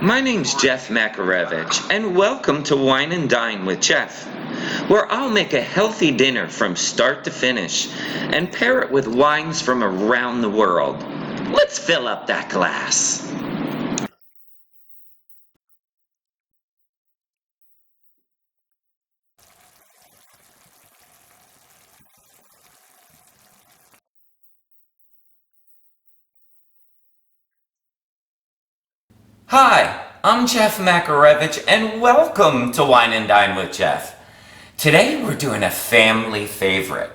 My name's Jeff Makarevich, and welcome to Wine and Dine with Jeff, where I'll make a healthy dinner from start to finish and pair it with wines from around the world. Let's fill up that glass. Hi, I'm Jeff Makarevich, and welcome to Wine and Dine with Jeff. Today we're doing a family favorite.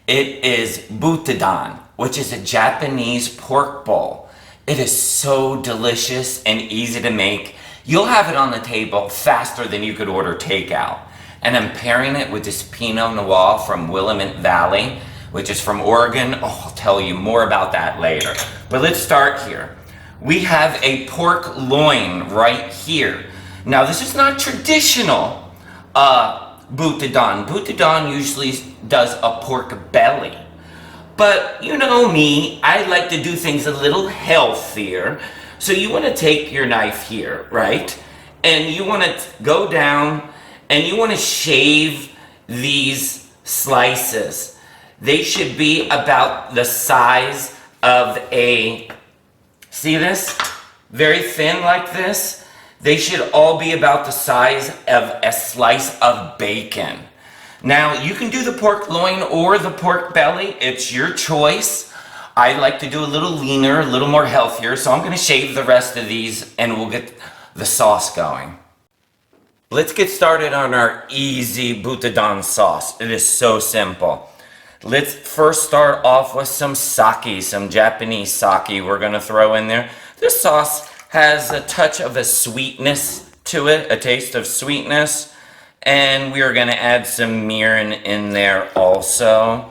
It is Butadon, which is a Japanese pork bowl. It is so delicious and easy to make. You'll have it on the table faster than you could order takeout. And I'm pairing it with this Pinot Noir from Willamette Valley, which is from Oregon. Oh, I'll tell you more about that later. But let's start here. We have a pork loin right here. Now, this is not traditional Butadon. Butadon usually does a pork belly. But you know me, I like to do things a little healthier. So you want to take your knife here, right? And you want to go down and you want to shave these slices. They should be about the size of a... See this? Very thin like this. They should all be about the size of a slice of bacon. Now, you can do the pork loin or the pork belly. It's your choice. I like to do a little leaner, a little more healthier, so I'm going to shave the rest of these and we'll get the sauce going. Let's get started on our easy Butadon sauce. It is so simple. Let's first start off with some sake, some Japanese sake we're going to throw in there. This sauce has a touch of a sweetness to it, a taste of sweetness. And we are going to add some mirin in there also.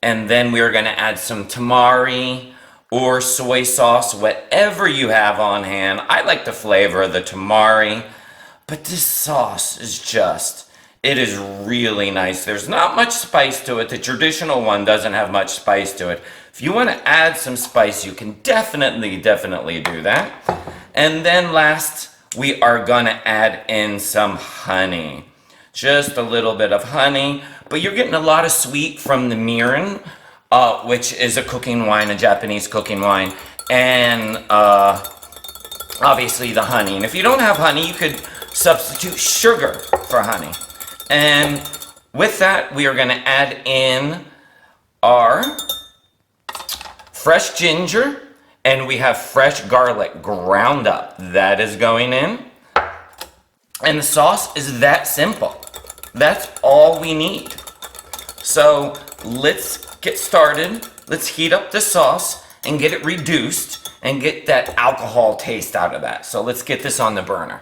And then we are going to add some tamari or soy sauce, whatever you have on hand. I like the flavor of the tamari, but this sauce is just... It is really nice. There's not much spice to it. The traditional one doesn't have much spice to it. If you want to add some spice, you can definitely do that. And then last, we are going to add in some honey. Just a little bit of honey. But you're getting a lot of sweet from the mirin, which is a cooking wine, a Japanese cooking wine. And obviously the honey. And if you don't have honey, you could substitute sugar for honey. And with that, we are going to add in our fresh ginger, and we have fresh garlic ground up. That is going in. And the sauce is that simple. That's all we need. So let's get started. Let's heat up the sauce and get it reduced and get that alcohol taste out of that. So let's get this on the burner.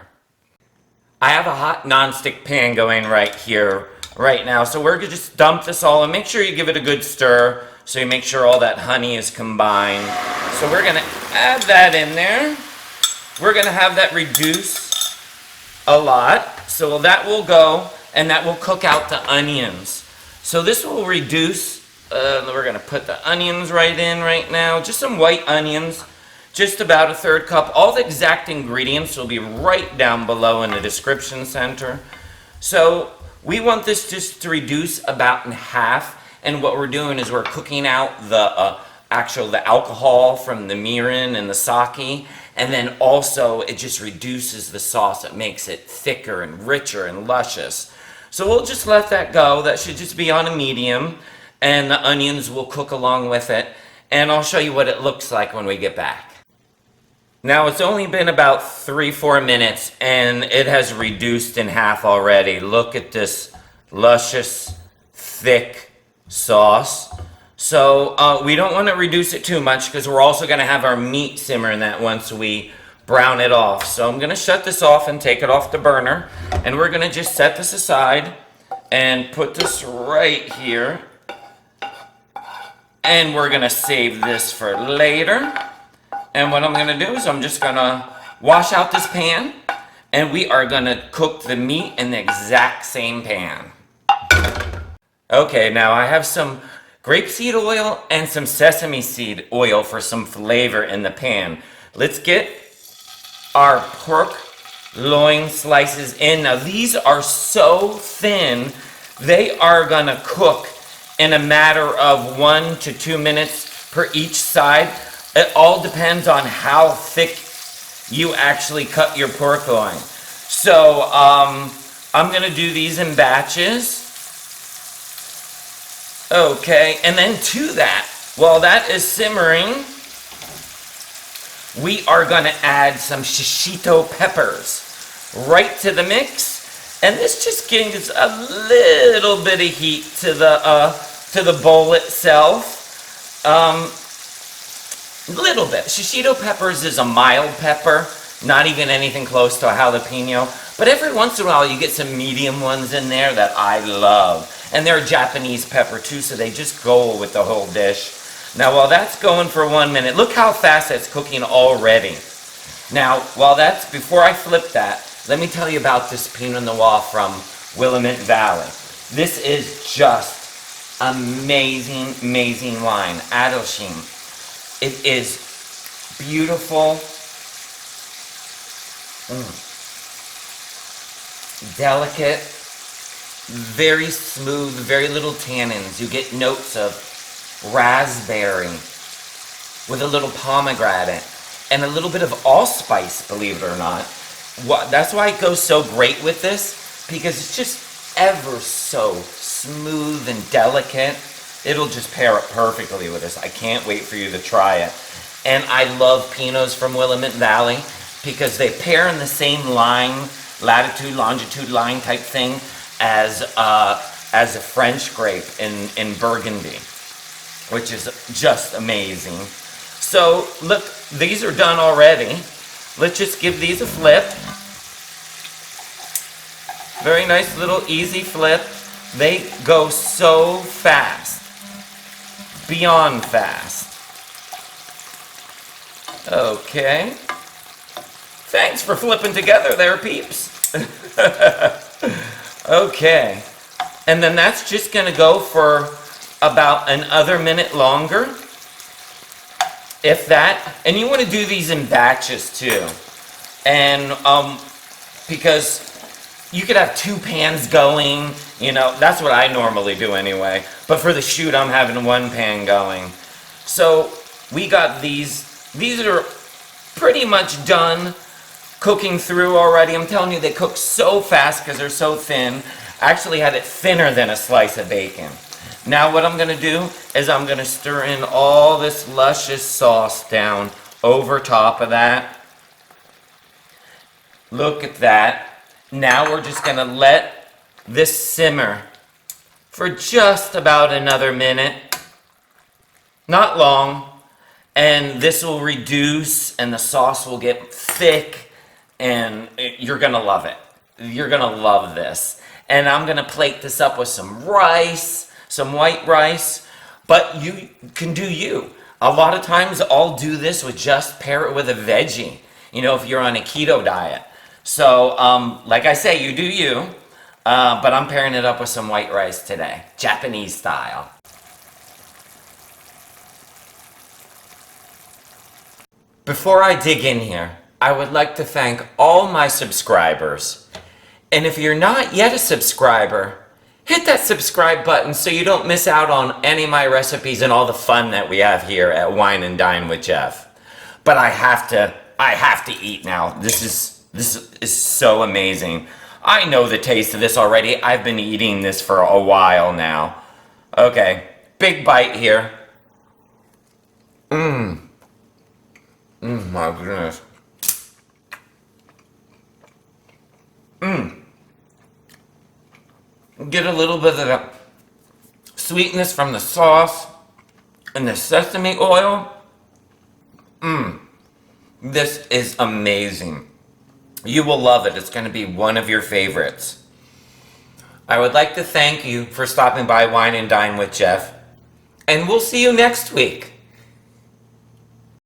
I have a hot nonstick pan going right here, right now. So we're going to just dump this all and make sure you give it a good stir so you make sure all that honey is combined. So we're going to add that in there. We're going to have that reduce a lot. So that will go and that will cook out the onions. So this will reduce, we're going to put the onions right in right now. Just some white onions. Just about a third cup. All the exact ingredients will be right down below in the description center. So we want this just to reduce about in half. And what we're doing is we're cooking out the alcohol from the mirin and the sake. And then also it just reduces the sauce. It makes it thicker and richer and luscious. So we'll just let that go. That should just be on a medium. And the onions will cook along with it. And I'll show you what it looks like when we get back. Now it's only been about 3-4 minutes and it has reduced in half already. Look at this luscious, thick sauce. So we don't want to reduce it too much because we're also going to have our meat simmer in that once we brown it off. So I'm going to shut this off and take it off the burner. And we're going to just set this aside and put this right here. And we're going to save this for later. And what I'm going to do is I'm just going to wash out this pan. And we are going to cook the meat in the exact same pan. Okay, now I have some grapeseed oil and some sesame seed oil for some flavor in the pan. Let's get our pork loin slices in. Now these are so thin, they are gonna cook in a matter of 1 to 2 minutes per each side. It all depends on how thick you actually cut your pork loin. So I'm gonna do these in batches. Okay, and then to that, while that is simmering, we are gonna add some shishito peppers right to the mix, and this just gives a little bit of heat to the bowl itself. Little bit. Shishito peppers is a mild pepper, not even anything close to a jalapeno, but every once in a while you get some medium ones in there that I love. And they're Japanese pepper too, so they just go with the whole dish. Now while that's going for 1 minute, look how fast that's cooking already. Now, before I flip that, let me tell you about this Pinot Noir from Willamette Valley. This is just amazing, amazing wine. Adelsheim. It is beautiful, delicate, very smooth, very little tannins. You get notes of raspberry with a little pomegranate and a little bit of allspice, believe it or not. That's why it goes so great with this, because it's just ever so smooth and delicate. It'll just pair up perfectly with this. I can't wait for you to try it. And I love Pinots from Willamette Valley because they pair in the same line, latitude, longitude line type thing as a French grape in Burgundy, which is just amazing. So look, these are done already. Let's just give these a flip. Very nice little easy flip. They go so fast. Beyond fast. Okay. Thanks for flipping together there, peeps. Okay. And then that's just going to go for about another minute longer. If that. And you want to do these in batches too. And because you could have 2 pans going, you know, that's what I normally do anyway. But for the shoot, I'm having 1 pan going. So we got these are pretty much done cooking through already. I'm telling you, they cook so fast because they're so thin. I actually had it thinner than a slice of bacon. Now what I'm gonna do is I'm gonna stir in all this luscious sauce down over top of that. Look at that. Now we're just going to let this simmer for just about another minute. Not long. And this will reduce and the sauce will get thick and you're going to love it. You're going to love this. And I'm going to plate this up with some rice, some white rice. But you can do you. A lot of times I'll do this with just pair it with a veggie. You know, if you're on a keto diet. So, like I say, you do you, but I'm pairing it up with some white rice today, Japanese style. Before I dig in here, I would like to thank all my subscribers. And if you're not yet a subscriber, hit that subscribe button so you don't miss out on any of my recipes and all the fun that we have here at Wine and Dine with Jeff. But I have to eat now. This is so amazing. I know the taste of this already. I've been eating this for a while now. Okay, big bite here. My goodness. Get a little bit of the sweetness from the sauce and the sesame oil. This is amazing. You will love it. It's going to be one of your favorites. I would like to thank you for stopping by Wine and Dine with Jeff. And we'll see you next week.